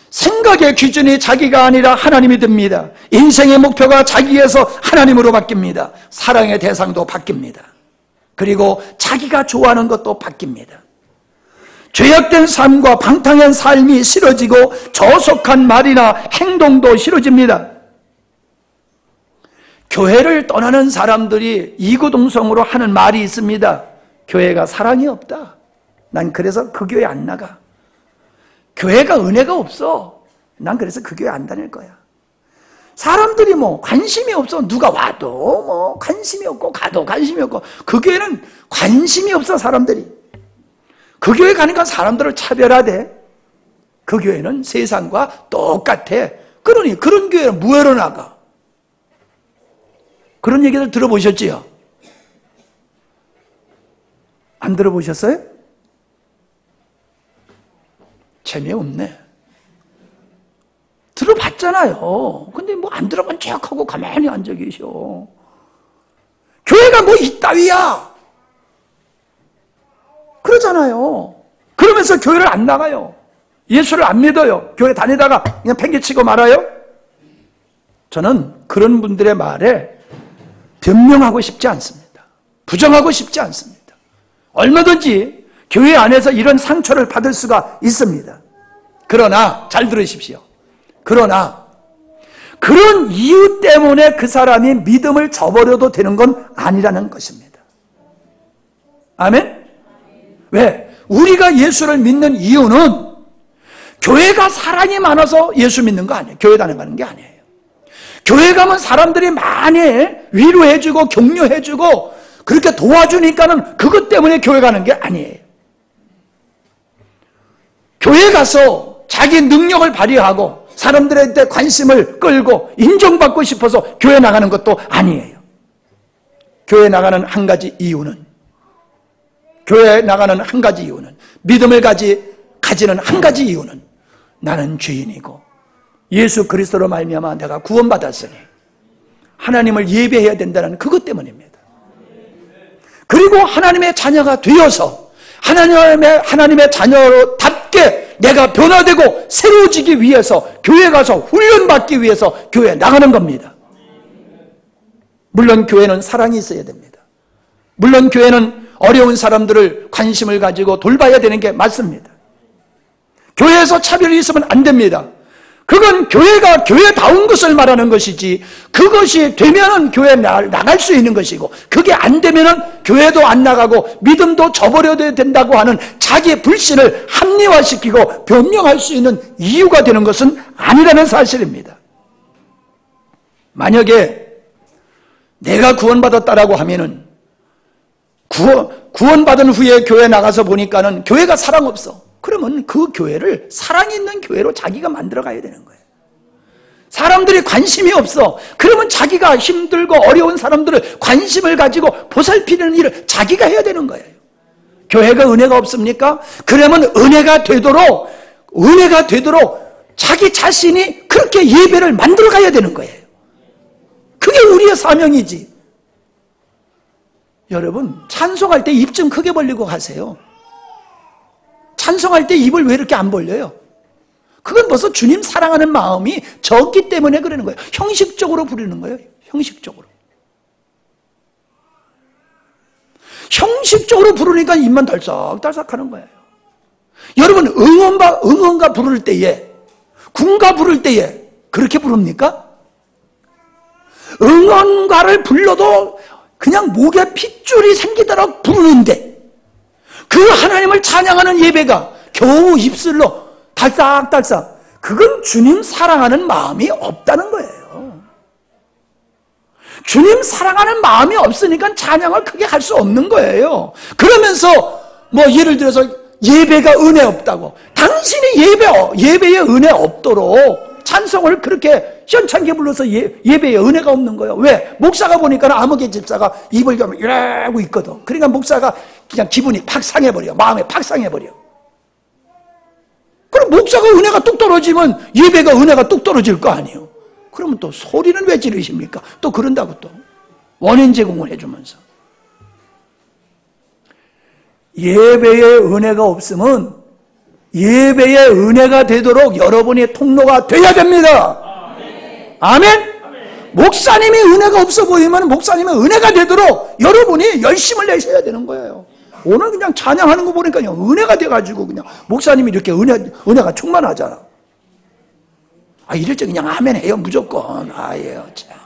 생각의 기준이 자기가 아니라 하나님이 됩니다. 인생의 목표가 자기에서 하나님으로 바뀝니다. 사랑의 대상도 바뀝니다. 그리고 자기가 좋아하는 것도 바뀝니다. 죄악된 삶과 방탕한 삶이 싫어지고 저속한 말이나 행동도 싫어집니다. 교회를 떠나는 사람들이 이구동성으로 하는 말이 있습니다. 교회가 사랑이 없다. 난 그래서 그 교회 안 나가. 교회가 은혜가 없어. 난 그래서 그 교회 안 다닐 거야. 사람들이 뭐 관심이 없어. 누가 와도 뭐 관심이 없고 가도 관심이 없고. 그 교회는 관심이 없어. 사람들이. 그 교회 가니까 사람들을 차별하대. 그 교회는 세상과 똑같아. 그러니 그런 교회는 뭐하러 나가? 그런 얘기들 들어보셨지요? 안 들어보셨어요? 재미없네. 들어봤잖아요. 근데 뭐 안 들어본 척하고 가만히 앉아 계셔. 교회가 뭐 이따위야. 그러잖아요. 그러면서 교회를 안 나가요. 예수를 안 믿어요. 교회 다니다가 그냥 팽개치고 말아요. 저는 그런 분들의 말에 변명하고 싶지 않습니다. 부정하고 싶지 않습니다. 얼마든지 교회 안에서 이런 상처를 받을 수가 있습니다. 그러나 잘 들으십시오. 그러나 그런 이유 때문에 그 사람이 믿음을 저버려도 되는 건 아니라는 것입니다. 아멘? 왜? 우리가 예수를 믿는 이유는 교회가 사랑이 많아서 예수 믿는 거 아니에요. 교회 다녀가는 게 아니에요. 교회 가면 사람들이 많이 위로해주고 격려해주고 그렇게 도와주니까는 그것 때문에 교회 가는 게 아니에요. 교회 가서 자기 능력을 발휘하고 사람들한테 관심을 끌고 인정받고 싶어서 교회 나가는 것도 아니에요. 교회 나가는 한 가지 이유는, 교회 나가는 한 가지 이유는, 믿음을 가지는 한 가지 이유는, 나는 죄인이고 예수 그리스도로 말미암아 내가 구원받았으니 하나님을 예배해야 된다는 그것 때문입니다. 그리고 하나님의 자녀가 되어서 하나님의 자녀답게 내가 변화되고 새로워지기 위해서 교회 가서 훈련받기 위해서 교회에 나가는 겁니다. 물론 교회는 사랑이 있어야 됩니다. 물론 교회는 어려운 사람들을 관심을 가지고 돌봐야 되는 게 맞습니다. 교회에서 차별이 있으면 안 됩니다. 그건 교회가 교회다운 것을 말하는 것이지, 그것이 되면은 교회에 나갈 수 있는 것이고, 그게 안 되면은 교회도 안 나가고 믿음도 저버려야 된다고 하는 자기의 불신을 합리화시키고 변명할 수 있는 이유가 되는 것은 아니라는 사실입니다. 만약에 내가 구원받았다라고 하면은 구원받은 후에 교회 나가서 보니까는 교회가 사랑 없어. 그러면 그 교회를 사랑 있는 교회로 자기가 만들어 가야 되는 거예요. 사람들이 관심이 없어. 그러면 자기가 힘들고 어려운 사람들을 관심을 가지고 보살피는 일을 자기가 해야 되는 거예요. 교회가 은혜가 없습니까? 그러면 은혜가 되도록 자기 자신이 그렇게 예배를 만들어 가야 되는 거예요. 그게 우리의 사명이지. 여러분, 찬송할 때 입 좀 크게 벌리고 가세요. 찬송할 때 입을 왜 이렇게 안 벌려요? 그건 벌써 주님 사랑하는 마음이 적기 때문에 그러는 거예요. 형식적으로 부르는 거예요. 형식적으로. 형식적으로 부르니까 입만 달싹달싹 하는 거예요. 여러분, 응원가 부를 때에, 군가 부를 때에 그렇게 부릅니까? 응원가를 불러도 그냥 목에 핏줄이 생기도록 부르는데, 그 하나님을 찬양하는 예배가 겨우 입술로 달싹달싹, 그건 주님 사랑하는 마음이 없다는 거예요. 주님 사랑하는 마음이 없으니까 찬양을 크게 할 수 없는 거예요. 그러면서 예를 들어서 예배가 은혜 없다고, 당신이 예배에 은혜 없도록 찬송을 그렇게 시원찮게 불러서 예배에 은혜가 없는 거예요. 왜? 목사가 보니까 아무개 집사가 입을 좀 이러고 있거든. 그러니까 목사가 그냥 기분이 팍 상해버려. 마음에 팍 상해버려. 그럼 목사가 은혜가 뚝 떨어지면 예배가 은혜가 뚝 떨어질 거 아니에요. 그러면 또 소리는 왜 지르십니까? 또 그런다고 또 원인 제공을 해주면서. 예배에 은혜가 없으면 예배의 은혜가 되도록 여러분이 통로가 돼야 됩니다. 아멘? 목사님이 은혜가 없어 보이면 목사님의 은혜가 되도록 여러분이 열심을 내셔야 되는 거예요. 오늘 그냥 찬양하는 거 보니까 은혜가 돼가지고 그냥 목사님이 이렇게 은혜가 충만하잖아. 이럴 때 그냥 아멘 해요, 무조건. 예, 참.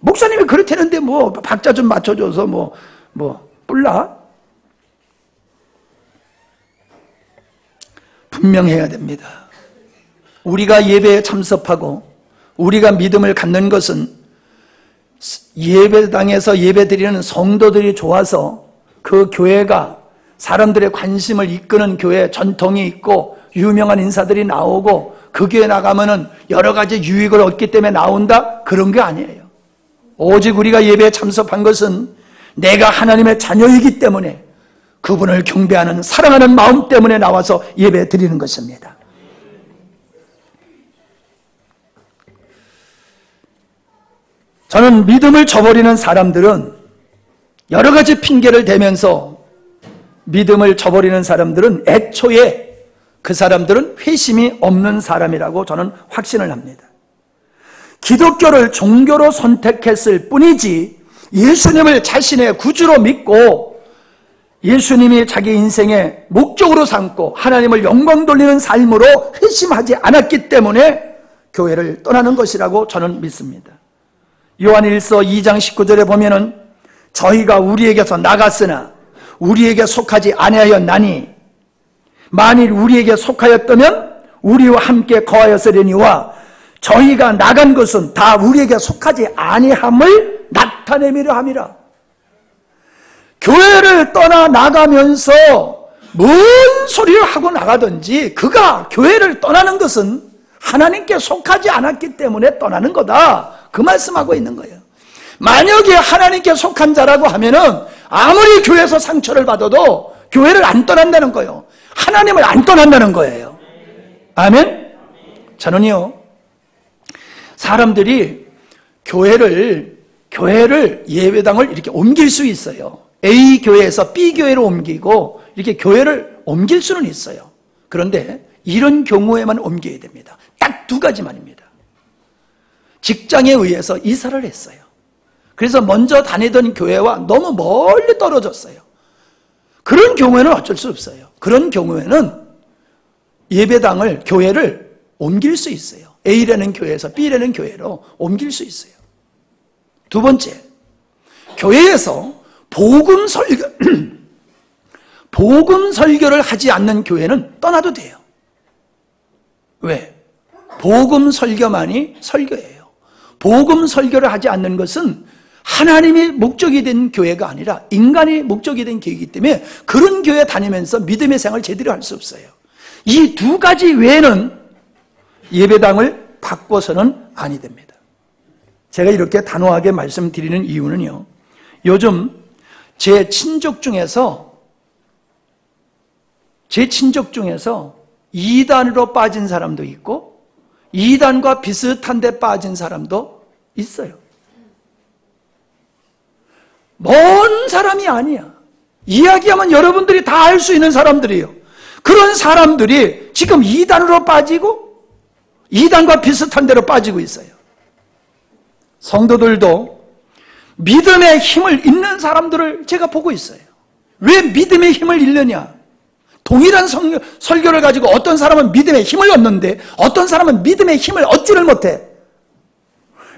목사님이 그렇다는데 박자 좀 맞춰줘서 뿔라? 분명해야 됩니다. 우리가 예배에 참석하고 우리가 믿음을 갖는 것은 예배당에서 예배드리는 성도들이 좋아서 그 교회가 사람들의 관심을 이끄는 교회, 전통이 있고 유명한 인사들이 나오고 그 교회 나가면은 여러 가지 유익을 얻기 때문에 나온다? 그런 게 아니에요. 오직 우리가 예배에 참석한 것은 내가 하나님의 자녀이기 때문에 그분을 경배하는 사랑하는 마음 때문에 나와서 예배 드리는 것입니다. 저는 믿음을 저버리는 사람들은 여러 가지 핑계를 대면서 믿음을 저버리는 사람들은 애초에 그 사람들은 회심이 없는 사람이라고 저는 확신을 합니다. 기독교를 종교로 선택했을 뿐이지 예수님을 자신의 구주로 믿고 예수님이 자기 인생의 목적으로 삼고 하나님을 영광 돌리는 삶으로 회심하지 않았기 때문에 교회를 떠나는 것이라고 저는 믿습니다. 요한일서 2장 19절에 보면은 저희가 우리에게서 나갔으나 우리에게 속하지 아니하였나니 만일 우리에게 속하였다면 우리와 함께 거하였으려니와 저희가 나간 것은 다 우리에게 속하지 아니함을 나타내미려 함이라. 교회를 떠나 나가면서 뭔 소리를 하고 나가든지 그가 교회를 떠나는 것은 하나님께 속하지 않았기 때문에 떠나는 거다, 그 말씀하고 있는 거예요. 만약에 하나님께 속한 자라고 하면은 아무리 교회에서 상처를 받아도 교회를 안 떠난다는 거예요. 하나님을 안 떠난다는 거예요. 아멘? 저는요, 사람들이 교회를 예배당을 이렇게 옮길 수 있어요. A 교회에서 B 교회로 옮기고 이렇게 교회를 옮길 수는 있어요. 그런데 이런 경우에만 옮겨야 됩니다. 딱 두 가지만입니다. 직장에 의해서 이사를 했어요. 그래서 먼저 다니던 교회와 너무 멀리 떨어졌어요. 그런 경우에는 어쩔 수 없어요. 그런 경우에는 예배당을, 교회를 옮길 수 있어요. A라는 교회에서 B라는 교회로 옮길 수 있어요. 두 번째, 교회에서 복음 설교를 하지 않는 교회는 떠나도 돼요. 왜? 복음 설교만이 설교예요. 복음 설교를 하지 않는 것은 하나님이 목적이 된 교회가 아니라 인간이 목적이 된 교회이기 때문에 그런 교회 다니면서 믿음의 생활을 제대로 할 수 없어요. 이 두 가지 외에는 예배당을 바꿔서는 아니 됩니다. 제가 이렇게 단호하게 말씀드리는 이유는요, 요즘 제 친족 중에서 이단으로 빠진 사람도 있고 이단과 비슷한 데 빠진 사람도 있어요. 먼 사람이 아니야. 이야기하면 여러분들이 다 알 수 있는 사람들이에요. 그런 사람들이 지금 이단으로 빠지고 이단과 비슷한 데로 빠지고 있어요. 성도들도 믿음의 힘을 잃는 사람들을 제가 보고 있어요. 왜 믿음의 힘을 잃느냐? 동일한 설교를 가지고 어떤 사람은 믿음의 힘을 얻는데 어떤 사람은 믿음의 힘을 얻지를 못해.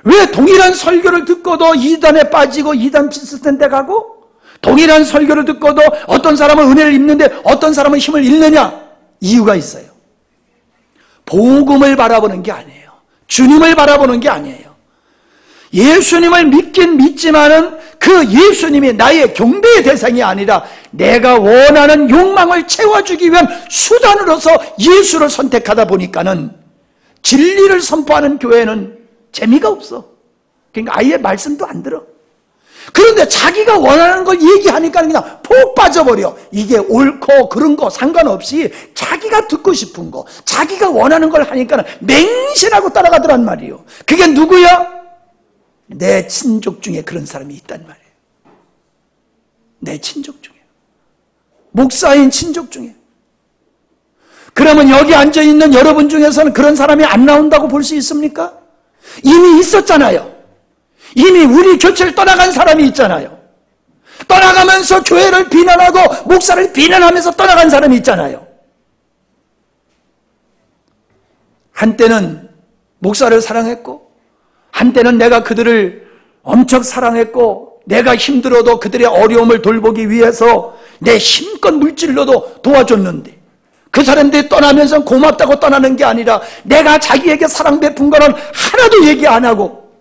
왜 동일한 설교를 듣고도 이단에 빠지고 이단 비슷한 데 가고 동일한 설교를 듣고도 어떤 사람은 은혜를 입는데 어떤 사람은 힘을 잃느냐? 이유가 있어요. 복음을 바라보는 게 아니에요. 주님을 바라보는 게 아니에요. 예수님을 믿긴 믿지만은 그 예수님이 나의 경배의 대상이 아니라 내가 원하는 욕망을 채워주기 위한 수단으로서 예수를 선택하다 보니까는 진리를 선포하는 교회는 재미가 없어. 그러니까 아예 말씀도 안 들어. 그런데 자기가 원하는 걸 얘기하니까 그냥 푹 빠져버려. 이게 옳고 그런 거 상관없이 자기가 듣고 싶은 거, 자기가 원하는 걸 하니까 맹신하고 따라가더란 말이에요. 그게 누구야? 내 친족 중에 그런 사람이 있단 말이에요. 내 친족 중에, 목사인 친족 중에. 그러면 여기 앉아있는 여러분 중에서는 그런 사람이 안 나온다고 볼 수 있습니까? 이미 있었잖아요. 이미 우리 교체를 떠나간 사람이 있잖아요. 떠나가면서 교회를 비난하고 목사를 비난하면서 떠나간 사람이 있잖아요. 한때는 목사를 사랑했고 한때는 내가 그들을 엄청 사랑했고 내가 힘들어도 그들의 어려움을 돌보기 위해서 내 힘껏 물질로도 도와줬는데 그 사람들이 떠나면서 고맙다고 떠나는 게 아니라 내가 자기에게 사랑 베푼 거는 하나도 얘기 안 하고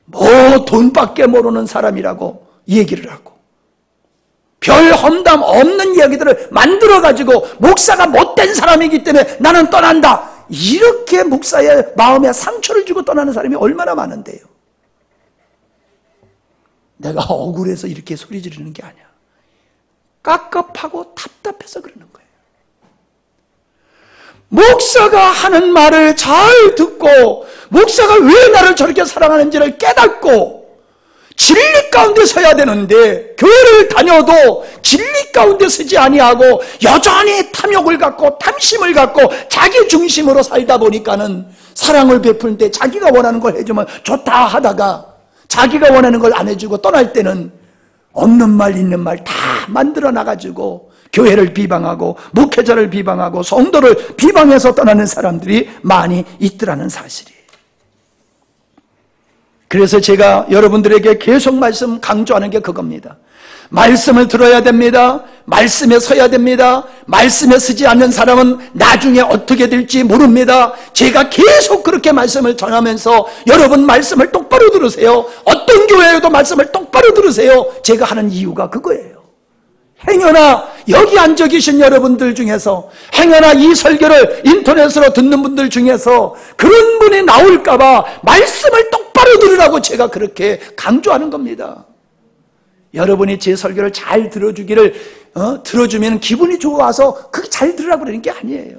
뭐 돈밖에 모르는 사람이라고 얘기를 하고 별 험담 없는 이야기들을 만들어가지고 목사가 못된 사람이기 때문에 나는 떠난다. 이렇게 목사의 마음에 상처를 주고 떠나는 사람이 얼마나 많은데요. 내가 억울해서 이렇게 소리 지르는 게 아니야. 깝깝하고 답답해서 그러는 거예요. 목사가 하는 말을 잘 듣고 목사가 왜 나를 저렇게 사랑하는지를 깨닫고 진리 가운데 서야 되는데 교회를 다녀도 진리 가운데 서지 아니하고 여전히 탐욕을 갖고 탐심을 갖고 자기 중심으로 살다 보니까는 사랑을 베풀 때 자기가 원하는 걸 해주면 좋다 하다가 자기가 원하는 걸 안 해주고 떠날 때는 없는 말 있는 말 다 만들어 나가지고 교회를 비방하고 목회자를 비방하고 성도를 비방해서 떠나는 사람들이 많이 있더라는 사실이에요. 그래서 제가 여러분들에게 계속 말씀 강조하는 게 그겁니다. 말씀을 들어야 됩니다. 말씀에 서야 됩니다. 말씀에 서지 않는 사람은 나중에 어떻게 될지 모릅니다. 제가 계속 그렇게 말씀을 전하면서 여러분 말씀을 똑바로 들으세요. 어떤 교회에도 말씀을 똑바로 들으세요. 제가 하는 이유가 그거예요. 행여나 여기 앉아 계신 여러분들 중에서, 행여나 이 설교를 인터넷으로 듣는 분들 중에서 그런 분이 나올까 봐 말씀을 똑바로 들으라고 제가 그렇게 강조하는 겁니다. 여러분이 제 설교를 잘 들어주면 기분이 좋아서 그게 잘 들으라고 그러는 게 아니에요.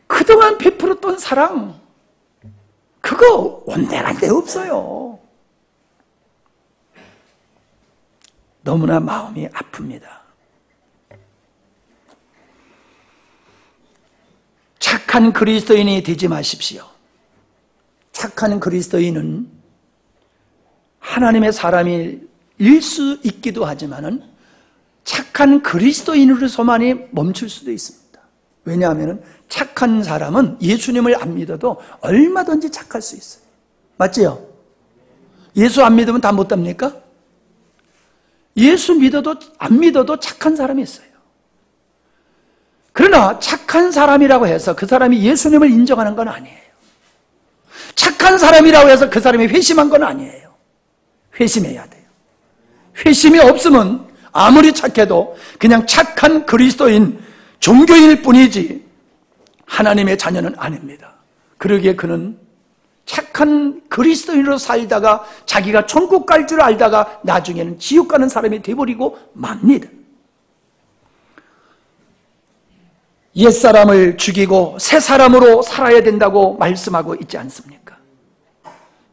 그동안 베풀었던 사랑, 그거 온데간데 없어요. 너무나 마음이 아픕니다. 착한 그리스도인이 되지 마십시오. 착한 그리스도인은 하나님의 사람일 수 있기도 하지만은 착한 그리스도인으로서만이 멈출 수도 있습니다. 왜냐하면 착한 사람은 예수님을 안 믿어도 얼마든지 착할 수 있어요. 맞지요? 예수 안 믿으면 다 못합니까? 예수 믿어도 안 믿어도 착한 사람이 있어요. 그러나 착한 사람이라고 해서 그 사람이 예수님을 인정하는 건 아니에요. 착한 사람이라고 해서 그 사람이 회심한 건 아니에요. 회심해야 돼요. 회심이 없으면 아무리 착해도 그냥 착한 그리스도인, 종교인일 뿐이지 하나님의 자녀는 아닙니다. 그러기에 그는 착한 그리스도인으로 살다가 자기가 천국 갈 줄 알다가 나중에는 지옥 가는 사람이 돼버리고 맙니다. 옛사람을 죽이고 새 사람으로 살아야 된다고 말씀하고 있지 않습니까?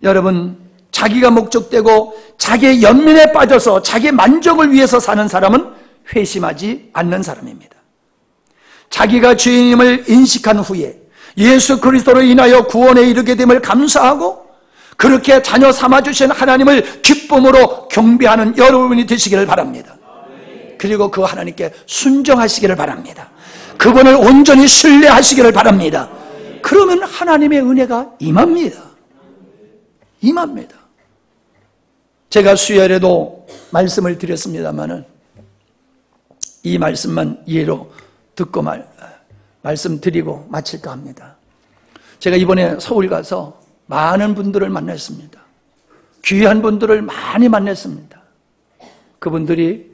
여러분, 자기가 목적되고 자기의 연민에 빠져서 자기의 만족을 위해서 사는 사람은 회심하지 않는 사람입니다. 자기가 주님을 인식한 후에 예수 그리스도로 인하여 구원에 이르게 됨을 감사하고 그렇게 자녀 삼아주신 하나님을 기쁨으로 경배하는 여러분이 되시기를 바랍니다. 그리고 그 하나님께 순종하시기를 바랍니다. 그분을 온전히 신뢰하시기를 바랍니다. 그러면 하나님의 은혜가 임합니다. 임합니다. 제가 수요일에도 말씀을 드렸습니다마는 이 말씀만 이해로 듣고 말씀드리고 마칠까 합니다. 제가 이번에 서울 가서 많은 분들을 만났습니다. 귀한 분들을 많이 만났습니다. 그분들이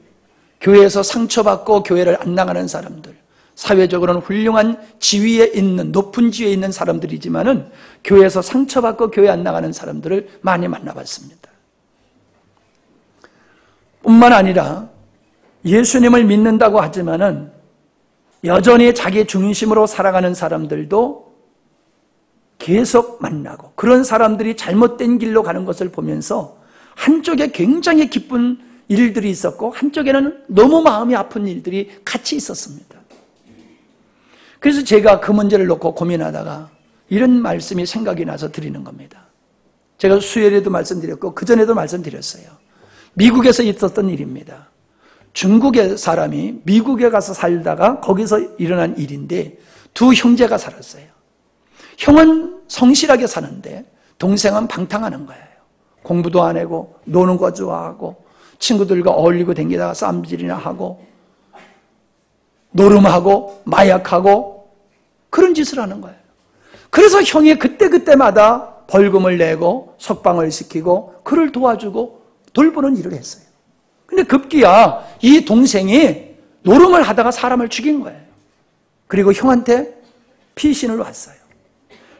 교회에서 상처받고 교회를 안 나가는 사람들, 사회적으로는 훌륭한 지위에 있는, 높은 지위에 있는 사람들이지만은 교회에서 상처받고 교회 안 나가는 사람들을 많이 만나봤습니다. 뿐만 아니라 예수님을 믿는다고 하지만은 여전히 자기 중심으로 살아가는 사람들도 계속 만나고, 그런 사람들이 잘못된 길로 가는 것을 보면서 한쪽에 굉장히 기쁜 일들이 있었고 한쪽에는 너무 마음이 아픈 일들이 같이 있었습니다. 그래서 제가 그 문제를 놓고 고민하다가 이런 말씀이 생각이 나서 드리는 겁니다. 제가 수요일에도 말씀드렸고 그전에도 말씀드렸어요. 미국에서 있었던 일입니다. 중국의 사람이 미국에 가서 살다가 거기서 일어난 일인데 두 형제가 살았어요. 형은 성실하게 사는데 동생은 방탕하는 거예요. 공부도 안 하고 노는 거 좋아하고 친구들과 어울리고 다니다가 쌈질이나 하고 노름하고 마약하고 그런 짓을 하는 거예요. 그래서 형이 그때마다 벌금을 내고 석방을 시키고 그를 도와주고 돌보는 일을 했어요. 근데 급기야 이 동생이 노름을 하다가 사람을 죽인 거예요. 그리고 형한테 피신을 왔어요.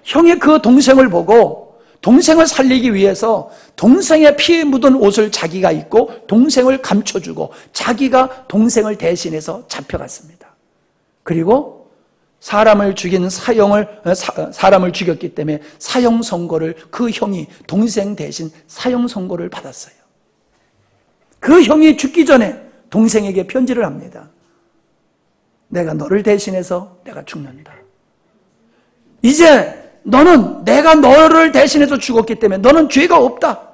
형이 그 동생을 보고 동생을 살리기 위해서 동생의 피 묻은 옷을 자기가 입고 동생을 감춰주고 자기가 동생을 대신해서 잡혀갔습니다. 그리고 사람을 죽였기 때문에 사형 선고를, 그 형이 동생 대신 사형 선고를 받았어요. 그 형이 죽기 전에 동생에게 편지를 합니다. 내가 너를 대신해서 내가 죽는다. 이제 너는 내가 너를 대신해서 죽었기 때문에 너는 죄가 없다.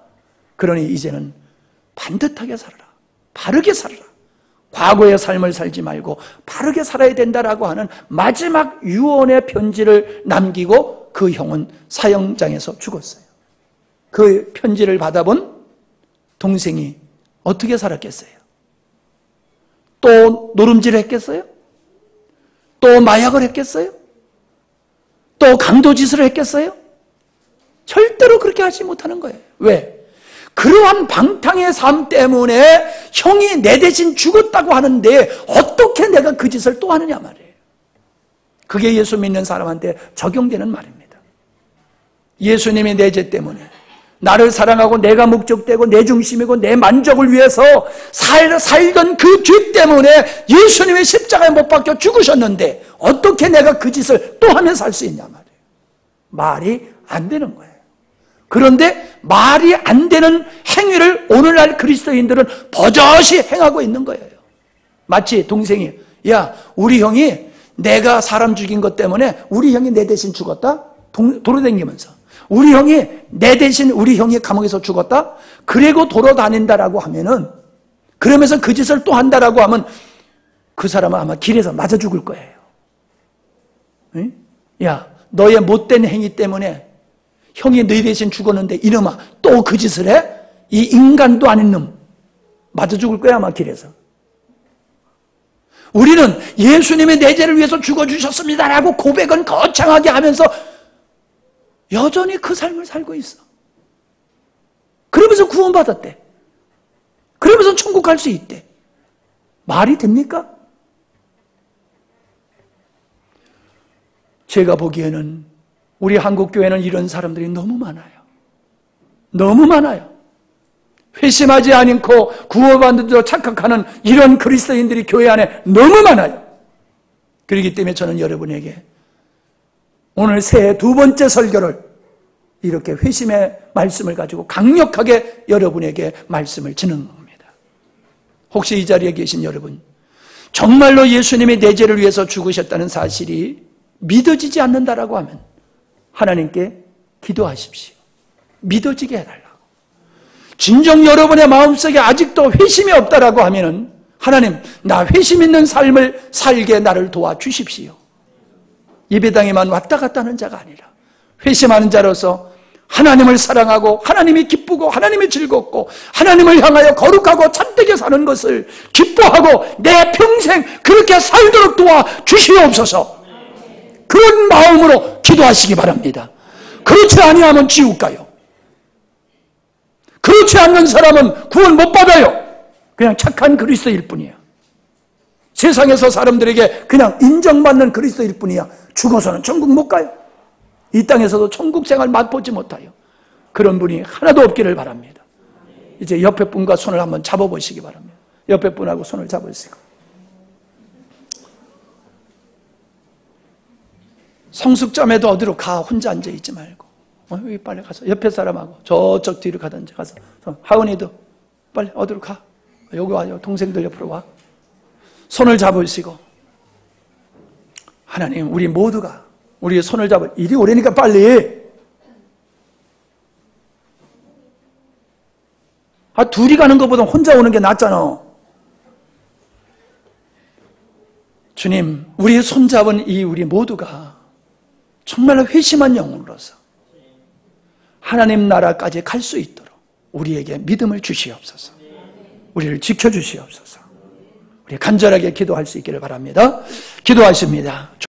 그러니 이제는 반듯하게 살아라. 바르게 살아라. 과거의 삶을 살지 말고 바르게 살아야 된다라고 하는 마지막 유언의 편지를 남기고 그 형은 사형장에서 죽었어요. 그 편지를 받아본 동생이 어떻게 살았겠어요? 또 노름질을 했겠어요? 또 마약을 했겠어요? 또 강도짓을 했겠어요? 절대로 그렇게 하지 못하는 거예요. 왜? 그러한 방탕의 삶 때문에 형이 내 대신 죽었다고 하는데 어떻게 내가 그 짓을 또 하느냐 말이에요. 그게 예수 믿는 사람한테 적용되는 말입니다. 예수님이 내 죄 때문에 나를 사랑하고 내가 목적되고 내 중심이고 내 만족을 위해서 살던 그 죄 때문에 예수님의 십자가에 못 박혀 죽으셨는데 어떻게 내가 그 짓을 또 하며 살 수 있냐 말이에요. 말이 안 되는 거예요. 그런데 말이 안 되는 행위를 오늘날 그리스도인들은 버젓이 행하고 있는 거예요. 마치 동생이 야 우리 형이 내가 사람 죽인 것 때문에 우리 형이 내 대신 죽었다? 돌아다니면서 우리 형이 내 대신 우리 형이 감옥에서 죽었다? 그리고 돌아다닌다라고 하면은 그러면서 그 짓을 또 한다라고 하면 그 사람은 아마 길에서 맞아 죽을 거예요. 응? 야 너의 못된 행위 때문에 형이 너희 대신 죽었는데 이놈아 또 그 짓을 해? 이 인간도 아닌 놈 맞아 죽을 거야 아마 길에서. 우리는 예수님의 내 죄를 위해서 죽어주셨습니다라고 고백은 거창하게 하면서 여전히 그 삶을 살고 있어. 그러면서 구원받았대. 그러면서 천국 갈 수 있대. 말이 됩니까? 제가 보기에는 우리 한국교회는 이런 사람들이 너무 많아요. 너무 많아요. 회심하지 않고 구원받는 줄 착각하는 이런 그리스도인들이 교회 안에 너무 많아요. 그렇기 때문에 저는 여러분에게 오늘 새해 두 번째 설교를 이렇게 회심의 말씀을 가지고 강력하게 여러분에게 말씀을 전하는 겁니다. 혹시 이 자리에 계신 여러분 정말로 예수님이 내 죄를 위해서 죽으셨다는 사실이 믿어지지 않는다라고 하면 하나님께 기도하십시오. 믿어지게 해달라고. 진정 여러분의 마음속에 아직도 회심이 없다라고 하면은 하나님 나 회심 있는 삶을 살게 나를 도와주십시오. 예배당에만 왔다 갔다 하는 자가 아니라 회심하는 자로서 하나님을 사랑하고 하나님이 기쁘고 하나님이 즐겁고 하나님을 향하여 거룩하고 참되게 사는 것을 기뻐하고 내 평생 그렇게 살도록 도와주시옵소서. 그런 마음으로 기도하시기 바랍니다. 그렇지 아니하면 지옥 가요. 그렇지 않는 사람은 구원 못 받아요. 그냥 착한 그리스도일 뿐이야. 세상에서 사람들에게 그냥 인정받는 그리스도일 뿐이야. 죽어서는 천국 못 가요. 이 땅에서도 천국 생활 맛보지 못해요. 그런 분이 하나도 없기를 바랍니다. 이제 옆에 분과 손을 한번 잡아보시기 바랍니다. 옆에 분하고 손을 잡으시고 성숙자매도 어디로 가 혼자 앉아있지 말고 여기 빨리 가서 옆에 사람하고 저쪽 뒤로 가든지 가서 하은이도 빨리 어디로 가 여기 와요. 동생들 옆으로 와. 손을 잡으시고 하나님 우리 모두가 우리의 손을 잡아 이리 오려니까 빨리 둘이 가는 것보다 혼자 오는 게 낫잖아. 주님 우리의 손잡은 이 우리 모두가 정말로 회심한 영혼으로서 하나님 나라까지 갈 수 있도록 우리에게 믿음을 주시옵소서. 우리를 지켜주시옵소서. 우리 간절하게 기도할 수 있기를 바랍니다. 기도하십니다.